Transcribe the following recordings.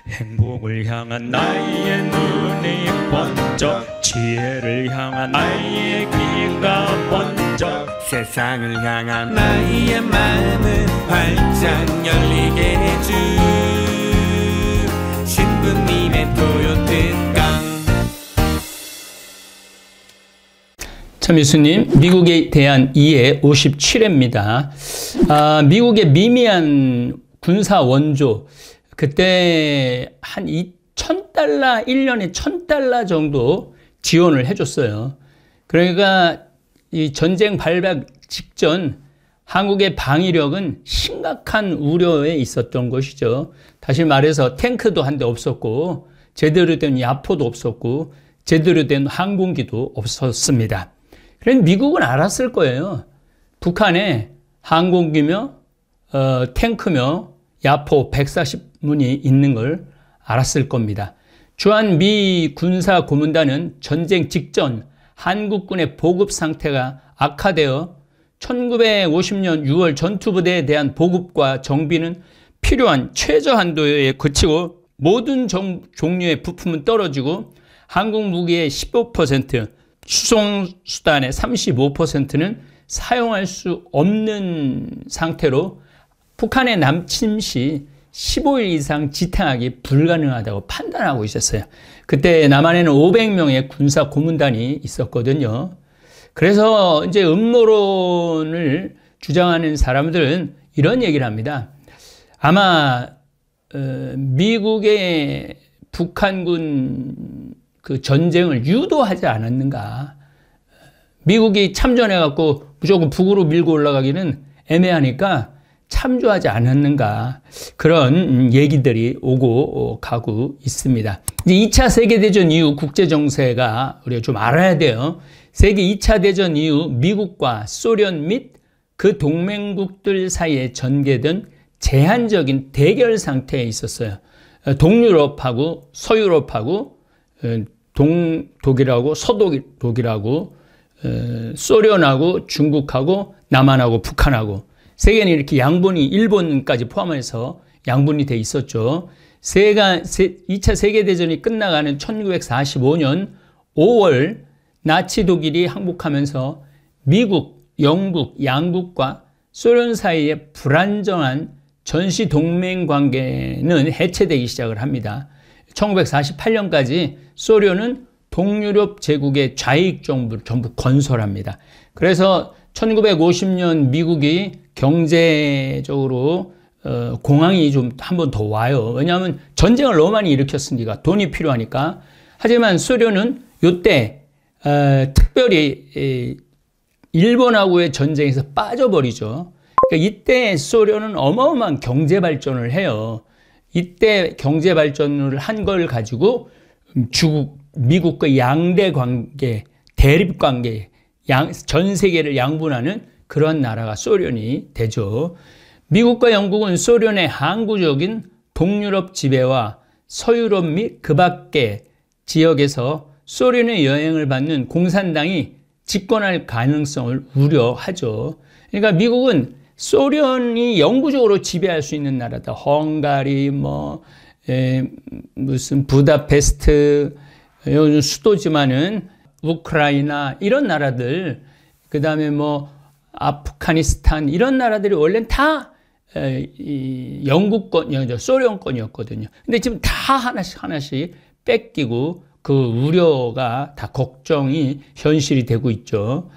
행복을 향한 나의 눈이 번쩍, 지혜를 향한 나의 귀가 번쩍, 세상을 향한 나의 마음을 활짝 열리게 해준 신부님의 토요특강. 참 예수님, 미국에 대한 이해 57회입니다. 미국의 미미한 군사 원조, 그때 한 $1,000, 1년에 $1,000 정도 지원을 해줬어요. 그러니까 이 전쟁 발발 직전 한국의 방위력은 심각한 우려에 있었던 것이죠. 다시 말해서 탱크도 한 대 없었고, 제대로 된 야포도 없었고, 제대로 된 항공기도 없었습니다. 그런데 미국은 알았을 거예요. 북한에 항공기며 탱크며 야포 140문이 있는 걸 알았을 겁니다. 주한 미 군사 고문단은 전쟁 직전 한국군의 보급 상태가 악화되어 1950년 6월 전투부대에 대한 보급과 정비는 필요한 최저 한도에 그치고 모든 종류의 부품은 떨어지고 한국 무기의 15%, 수송수단의 35%는 사용할 수 없는 상태로 북한의 남침 시 15일 이상 지탱하기 불가능하다고 판단하고 있었어요. 그때 남한에는 500명의 군사 고문단이 있었거든요. 그래서 이제 음모론을 주장하는 사람들은 이런 얘기를 합니다. 아마 미국의 북한군 그 전쟁을 유도하지 않았는가. 미국이 참전해갖고 무조건 북으로 밀고 올라가기는 애매하니까 참조하지 않았는가. 그런 얘기들이 오고 가고 있습니다. 이제 2차 세계대전 이후 국제정세가 우리가 좀 알아야 돼요. 세계 2차 대전 이후 미국과 소련 및 그 동맹국들 사이에 전개된 제한적인 대결 상태에 있었어요. 동유럽하고 서유럽하고 동독일하고 서독일하고 소련하고 중국하고 남한하고 북한하고 세계는 이렇게 양분이 일본까지 포함해서 양분이 돼 있었죠. 2차 세계대전이 끝나가는 1945년 5월 나치 독일이 항복하면서 미국, 영국, 양국과 소련 사이의 불안정한 전시 동맹 관계는 해체되기 시작을 합니다. 1948년까지 소련은 동유럽 제국의 좌익 정부를 전부 건설합니다. 그래서 1950년 미국이 경제적으로 공황이 좀 한 번 더 와요. 왜냐하면 전쟁을 너무 많이 일으켰으니까 돈이 필요하니까. 하지만 소련은 이때 특별히 일본하고의 전쟁에서 빠져버리죠. 그러니까 이때 소련은 어마어마한 경제 발전을 해요. 이때 경제 발전을 한 걸 가지고 미국과 양대 관계, 대립 관계, 전 세계를 양분하는 그런 나라가 소련이 되죠. 미국과 영국은 소련의 항구적인 동유럽 지배와 서유럽 및 그 밖의 지역에서 소련의 영향을 받는 공산당이 집권할 가능성을 우려하죠. 그러니까 미국은 소련이 영구적으로 지배할 수 있는 나라다. 헝가리, 무슨 부다페스트, 수도지만은 우크라이나 이런 나라들, 그 다음에 아프가니스탄 이런 나라들이 원래는 다 영국권, 소련권이었거든요. 근데 지금 다 하나씩 뺏기고 그 우려가 다 걱정이 현실이 되고 있죠.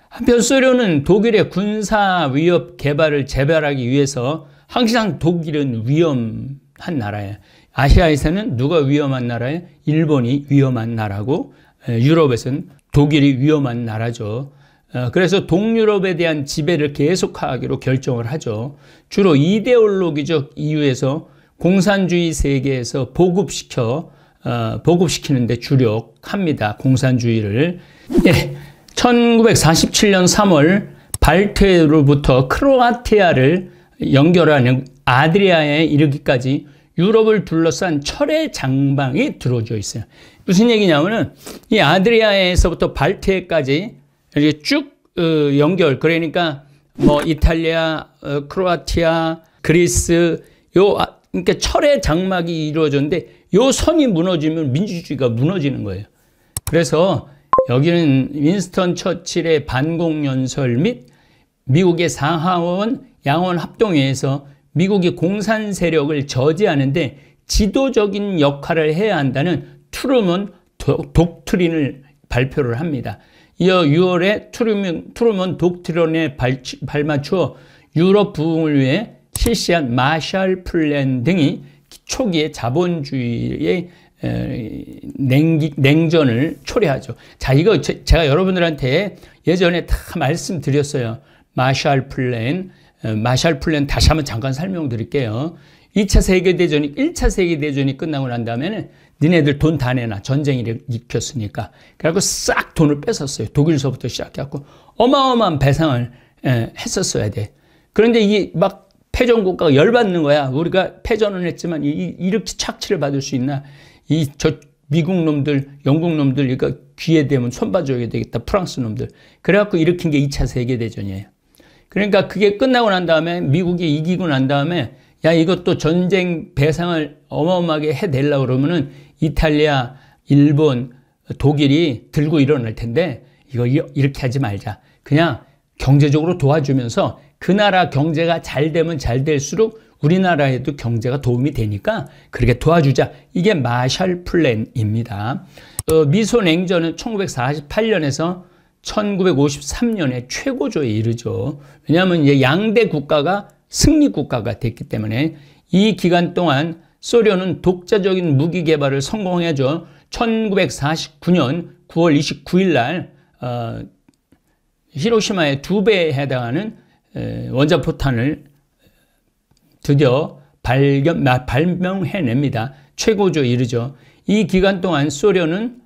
한편 소련은 독일의 군사 위협 개발을 재발하기 위해서 항상 독일은 위험한 나라예요. 아시아에서는 누가 위험한 나라예요? 일본이 위험한 나라고 유럽에서는 독일이 위험한 나라죠. 그래서 동유럽에 대한 지배를 계속하기로 결정을 하죠. 주로 이데올로기적 이유에서 공산주의 세계에서 보급시키는 데 주력합니다. 공산주의를. 1947년 3월 발트해로부터 크로아티아를 연결하는 아드리아에 이르기까지 유럽을 둘러싼 철의 장방이 들어져 있어요. 무슨 얘기냐면은 이 아드리아에서부터 발트해까지 이렇게 쭉 연결. 그러니까 이탈리아, 크로아티아, 그리스 그러니까 철의 장막이 이루어졌는데 요 선이 무너지면 민주주의가 무너지는 거예요. 그래서 여기는 윈스턴 처칠의 반공연설 및 미국의 상하원 양원 합동회에서 미국이 공산 세력을 저지하는데 지도적인 역할을 해야 한다는 트루먼 독트린을 발표를 합니다. 이어 6월에 트루먼 독트린에 발맞추어 유럽 부흥을 위해 실시한 마샬 플랜 등이 초기의 자본주의의 냉전을 초래하죠. 자, 이거 제가 여러분들한테 예전에 다 말씀드렸어요. 마샬 플랜 다시 한번 잠깐 설명드릴게요. 2차 세계대전이 1차 세계대전이 끝나고 난 다음에는 니네들 돈 다 내놔. 전쟁이 일으켰으니까. 그래갖고 싹 돈을 뺏었어요. 독일서부터 시작해갖고 어마어마한 배상을 했었어야 돼. 그런데 이게 막 패전국가가 열받는 거야. 우리가 패전은 했지만 이렇게 착취를 받을 수 있나? 저 미국 놈들, 영국 놈들 이거 귀에 대면 손봐줘야 되겠다. 프랑스 놈들. 그래갖고 일으킨 게 2차 세계대전이에요. 그러니까 그게 끝나고 난 다음에 미국이 이기고 난 다음에 야, 이것도 전쟁 배상을 어마어마하게 해내려고 그러면은 이탈리아, 일본, 독일이 들고 일어날 텐데 이거 이렇게 하지 말자. 그냥 경제적으로 도와주면서 그 나라 경제가 잘 되면 잘 될수록 우리나라에도 경제가 도움이 되니까 그렇게 도와주자. 이게 마샬 플랜입니다. 미소 냉전은 1948년에서 1953년에 최고조에 이르죠. 왜냐하면 이제 양대 국가가 승리 국가가 됐기 때문에 이 기간 동안 소련은 독자적인 무기 개발을 성공해줘 1949년 9월 29일 날 히로시마의 2배에 해당하는 원자포탄을 드디어 발명해냅니다. 최고조에 이르죠. 이 기간 동안 소련은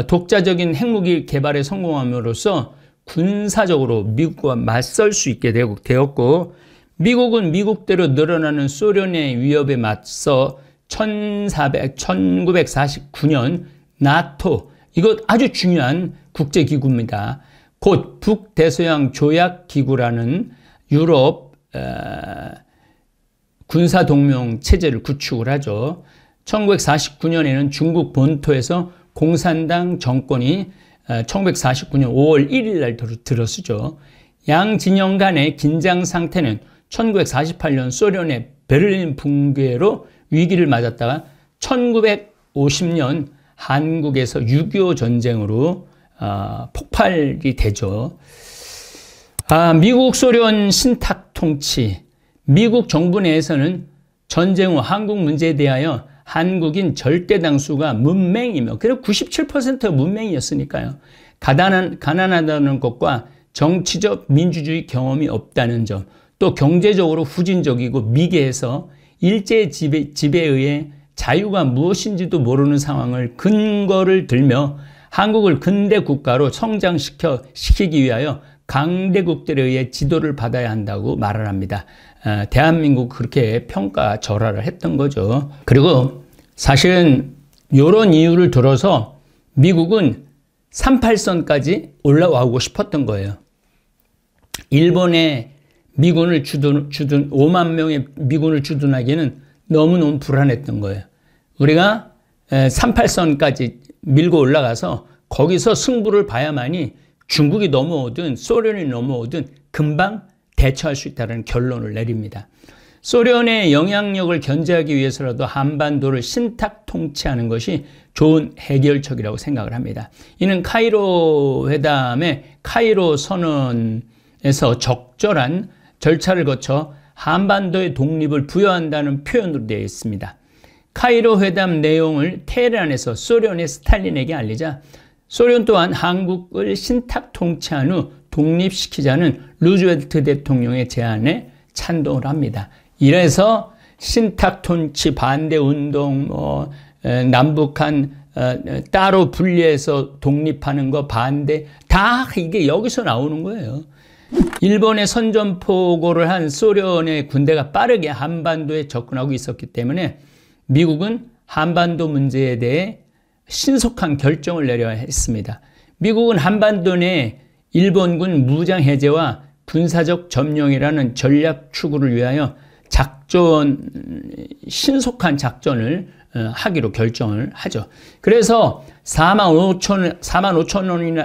독자적인 핵무기 개발에 성공함으로써 군사적으로 미국과 맞설 수 있게 되었고 미국은 미국대로 늘어나는 소련의 위협에 맞서 1949년 나토, 이거 아주 중요한 국제기구입니다. 곧 북대서양 조약기구라는 유럽 군사동맹 체제를 구축을 하죠. 1949년에는 중국 본토에서 공산당 정권이 1949년 5월 1일 날 들어서죠. 양 진영 간의 긴장 상태는 1948년 소련의 베를린 붕괴로 위기를 맞았다가 1950년 한국에서 6.25 전쟁으로 폭발이 되죠. 미국 소련 신탁 통치. 미국 정부 내에서는 전쟁 후 한국 문제에 대하여 한국인 절대 당수가 문맹이며, 그리고 97%가 문맹이었으니까요. 가난하다는 것과 정치적 민주주의 경험이 없다는 점, 또 경제적으로 후진적이고 미개해서 일제 지배에 의해 자유가 무엇인지도 모르는 상황을 근거를 들며 한국을 근대 국가로 성장시키기 위하여 강대국들에 의해 지도를 받아야 한다고 말을 합니다. 대한민국 그렇게 평가절하를 했던 거죠. 그리고 사실은 이런 이유를 들어서 미국은 38선까지 올라가고 싶었던 거예요. 일본에 미군을 5만 명의 미군을 주둔하기에는 너무너무 불안했던 거예요. 우리가 38선까지 밀고 올라가서 거기서 승부를 봐야만이 중국이 넘어오든 소련이 넘어오든 금방 대처할 수 있다는 결론을 내립니다. 소련의 영향력을 견제하기 위해서라도 한반도를 신탁 통치하는 것이 좋은 해결책이라고 생각을 합니다. 이는 카이로 회담의 카이로 선언에서 적절한 절차를 거쳐 한반도의 독립을 부여한다는 표현으로 되어 있습니다. 카이로 회담 내용을 테헤란에서 소련의 스탈린에게 알리자 소련 또한 한국을 신탁 통치한 후 독립시키자는 루즈벨트 대통령의 제안에 찬동을 합니다. 이래서 신탁 통치 반대 운동, 남북한 따로 분리해서 독립하는 거 반대, 다 이게 여기서 나오는 거예요. 일본의 선전포고를 한 소련의 군대가 빠르게 한반도에 접근하고 있었기 때문에 미국은 한반도 문제에 대해 신속한 결정을 내려야 했습니다. 미국은 한반도 내 일본군 무장 해제와 군사적 점령이라는 전략 추구를 위하여 신속한 작전을 하기로 결정을 하죠. 그래서 4만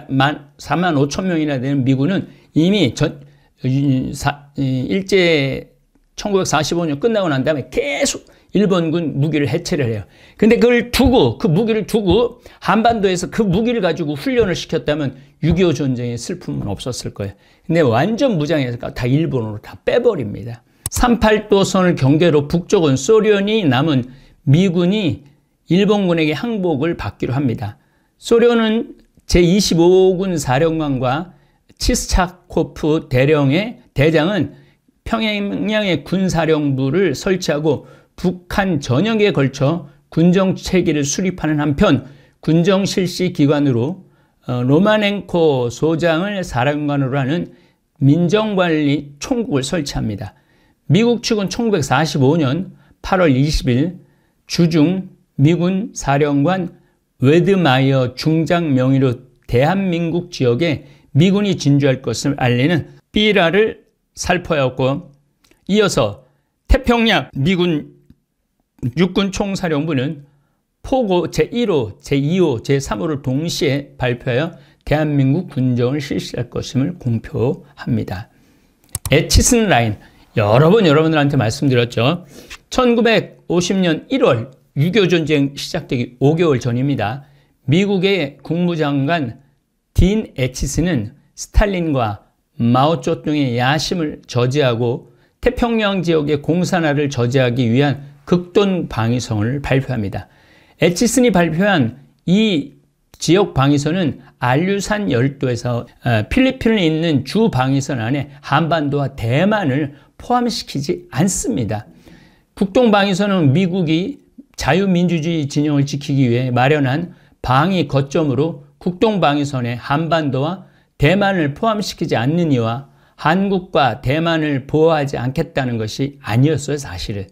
5천 명이나 되는 미군은 이미 일제 1945년 끝나고 난 다음에 계속 일본군 무기를 해체를 해요. 근데 그 무기를 두고 한반도에서 그 무기를 가지고 훈련을 시켰다면 6.25 전쟁의 슬픔은 없었을 거예요. 근데 완전 무장해서 다 일본으로 다 빼버립니다. 38도선을 경계로 북쪽은 소련이 남은 미군이 일본군에게 항복을 받기로 합니다. 소련은 제25군 사령관과 치스차코프 대장은 평양에 군사령부를 설치하고 북한 전역에 걸쳐 군정체계를 수립하는 한편 군정실시기관으로 로마넨코 소장을 사령관으로 하는 민정관리 총국을 설치합니다. 미국 측은 1945년 8월 20일 주중 미군 사령관 웨드마이어 중장 명의로 대한민국 지역에 미군이 진주할 것을 알리는 삐라를 살포하였고, 이어서 태평양 미군 육군 총사령부는 포고 제1호, 제2호, 제3호를 동시에 발표하여 대한민국 군정을 실시할 것임을 공표합니다. 에치슨 라인, 여러 번 여러분들한테 말씀드렸죠. 1950년 1월 6.25 전쟁 시작되기 5개월 전입니다. 미국의 국무장관 딘 에치슨은 스탈린과 마오쩌둥의 야심을 저지하고 태평양 지역의 공산화를 저지하기 위한 극동 방위선을 발표합니다. 에치슨이 발표한 이 지역 방위선은 알류산 열도에서 필리핀에 있는 주 방위선 안에 한반도와 대만을 포함시키지 않습니다. 극동 방위선은 미국이 자유민주주의 진영을 지키기 위해 마련한 방위 거점으로 극동 방위선에 한반도와 대만을 포함시키지 않는 이와 한국과 대만을 보호하지 않겠다는 것이 아니었어요, 사실은.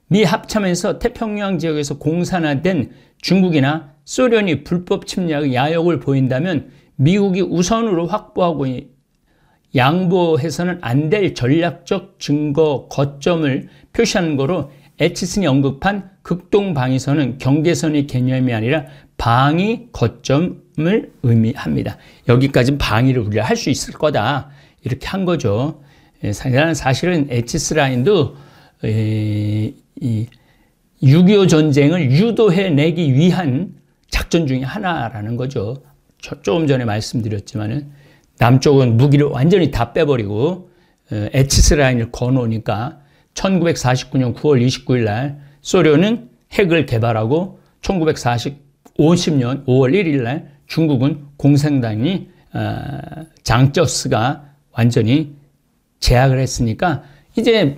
미 합참에서 태평양 지역에서 공산화된 중국이나 소련이 불법 침략의 야욕을 보인다면 미국이 우선으로 확보하고 양보해서는 안 될 전략적 증거 거점을 표시하는 거로 에치슨이 언급한 극동 방위선은 경계선의 개념이 아니라 방위 거점을 의미합니다. 여기까지는 방위를 우리가 할 수 있을 거다, 이렇게 한 거죠. 사실은 에치슨 라인도 6.25 전쟁을 유도해내기 위한 작전 중에 하나라는 거죠. 조금 전에 말씀드렸지만은 남쪽은 무기를 완전히 다 빼버리고 에치슨 라인을 거놓으니까 1949년 9월 29일 날 소련은 핵을 개발하고 1950년 5월 1일 날 중국은 공산당이 장쩌스가 완전히 제압을 했으니까 이제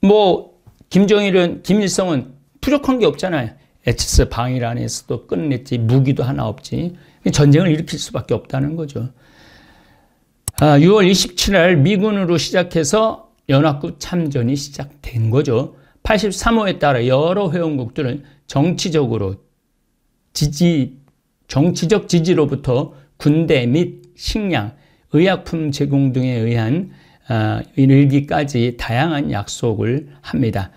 뭐 김일성은 부족한 게 없잖아요. 에치슨 방위란에서도 끝냈지, 무기도 하나 없지. 전쟁을 일으킬 수밖에 없다는 거죠. 6월 27일 날 미군으로 시작해서 연합국 참전이 시작된 거죠. 83호에 따라 여러 회원국들은 정치적 지지로부터 군대 및 식량, 의약품 제공 등에 의한 일기까지 다양한 약속을 합니다.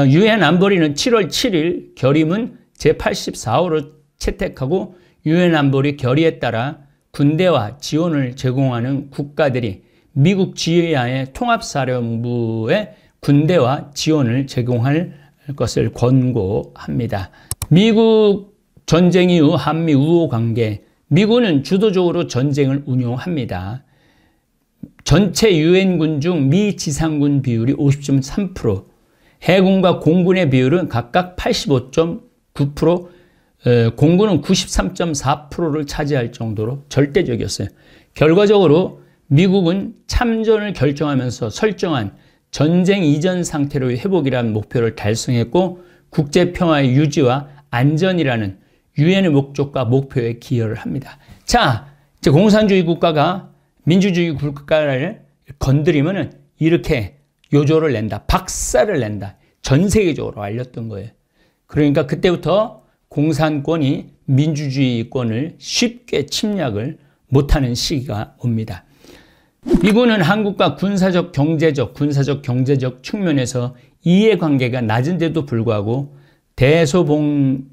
유엔 안보리는 7월 7일 결의문 제84호를 채택하고 유엔 안보리 결의에 따라 군대와 지원을 제공하는 국가들이 미국 지휘하에 통합사령부에 군대와 지원을 제공할 것을 권고합니다. 미국 전쟁 이후 한미 우호 관계, 미군은 주도적으로 전쟁을 운용합니다. 전체 유엔군 중 미 지상군 비율이 50.3%, 해군과 공군의 비율은 각각 85.9%, 공군은 93.4%를 차지할 정도로 절대적이었어요. 결과적으로 미국은 참전을 결정하면서 설정한 전쟁 이전 상태로의 회복이라는 목표를 달성했고 국제평화의 유지와 안전이라는 유엔의 목적과 목표에 기여를 합니다. 자, 이제 공산주의 국가가 민주주의 국가를 건드리면은 이렇게 요조를 낸다, 박살을 낸다, 전 세계적으로 알렸던 거예요. 그러니까 그때부터 공산권이 민주주의권을 쉽게 침략을 못하는 시기가 옵니다. 미군은 한국과 군사적, 경제적 측면에서 이해관계가 낮은데도 불구하고 대소봉쇄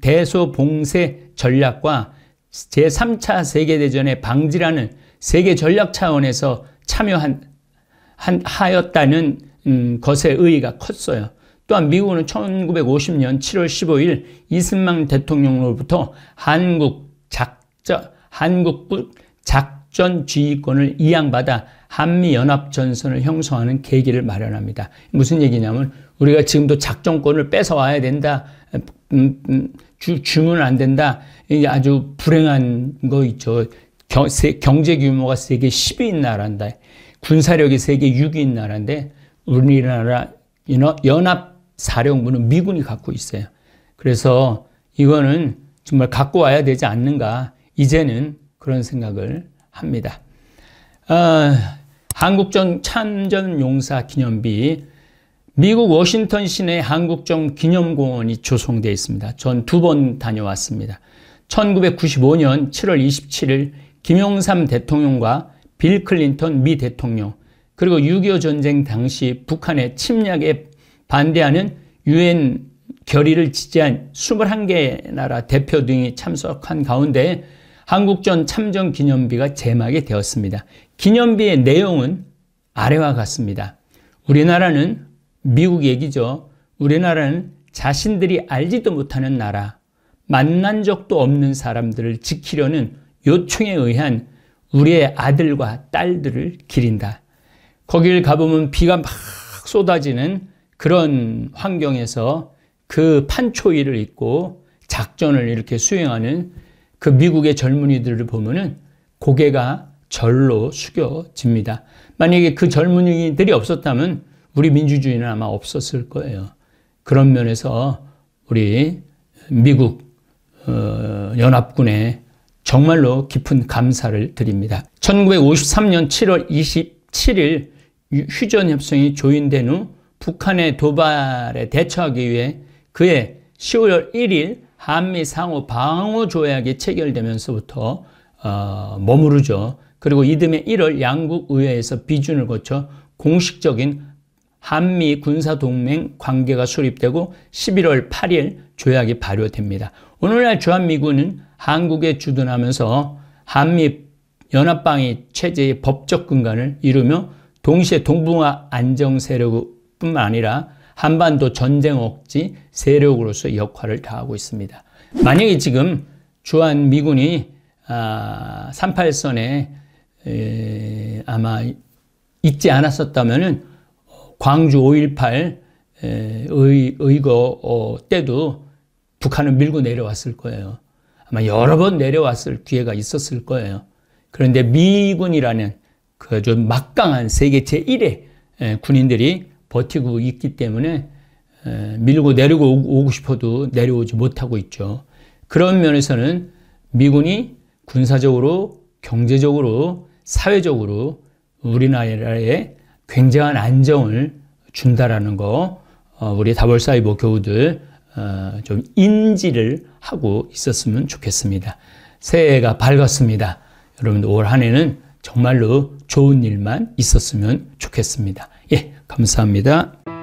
전략과 제3차 세계대전의 방지라는 세계 전략 차원에서 하였다는 것의 의의가 컸어요. 또한 미국은 1950년 7월 15일 이승만 대통령으로부터 한국 작전 지휘권을 이양받아 한미연합전선을 형성하는 계기를 마련합니다. 무슨 얘기냐면 우리가 지금도 작전권을 뺏어와야 된다. 주면 안 된다. 이게 아주 불행한 거 있죠. 경제 규모가 세계 10위인 나라인데 군사력이 세계 6위인 나라인데 우리나라 연합사령부는 미군이 갖고 있어요. 그래서 이거는 정말 갖고 와야 되지 않는가. 이제는 그런 생각을 합니다. 한국전 참전용사 기념비, 미국 워싱턴 시내 한국전 기념공원이 조성되어 있습니다. 전 2번 다녀왔습니다. 1995년 7월 27일 김영삼 대통령과 빌 클린턴 미 대통령, 그리고 6.25 전쟁 당시 북한의 침략에 반대하는 유엔 결의를 지지한 21개 나라 대표 등이 참석한 가운데 한국전 참전 기념비가 제막이 되었습니다. 기념비의 내용은 아래와 같습니다. 우리나라는, 미국 얘기죠. 우리나라는 자신들이 알지도 못하는 나라, 만난 적도 없는 사람들을 지키려는 요청에 의한 우리의 아들과 딸들을 기린다. 거길 가보면 비가 막 쏟아지는 그런 환경에서 그 판초이를 입고 작전을 이렇게 수행하는 그 미국의 젊은이들을 보면은 고개가 절로 숙여집니다. 만약에 그 젊은이들이 없었다면 우리 민주주의는 아마 없었을 거예요. 그런 면에서 우리 미국 연합군에 정말로 깊은 감사를 드립니다. 1953년 7월 27일 휴전협정이 조인된 후 북한의 도발에 대처하기 위해 그해 10월 1일 한미 상호 방어 조약이 체결되면서부터 머무르죠. 그리고 이듬해 1월 양국 의회에서 비준을 거쳐 공식적인 한미 군사동맹 관계가 수립되고 11월 8일 조약이 발효됩니다. 오늘날 주한미군은 한국에 주둔하면서 한미 연합방위 체제의 법적 근간을 이루며 동시에 동북아 안정 세력뿐만 아니라 한반도 전쟁 억지 세력으로서 역할을 다하고 있습니다. 만약에 지금 주한미군이 38선에 아마 있지 않았었다면은 광주 5.18 의거 때도 북한은 밀고 내려왔을 거예요. 아마 여러 번 내려왔을 기회가 있었을 거예요. 그런데 미군이라는 그 좀 막강한 세계 제1의 군인들이 버티고 있기 때문에 밀고 오고 싶어도 내려오지 못하고 있죠. 그런 면에서는 미군이 군사적으로, 경제적으로, 사회적으로 우리나라에 굉장한 안정을 준다라는 거 우리 다볼사이버 교우들 좀 인지를 하고 있었으면 좋겠습니다. 새해가 밝았습니다. 여러분 올 한 해는 정말로 좋은 일만 있었으면 좋겠습니다. 예, 감사합니다.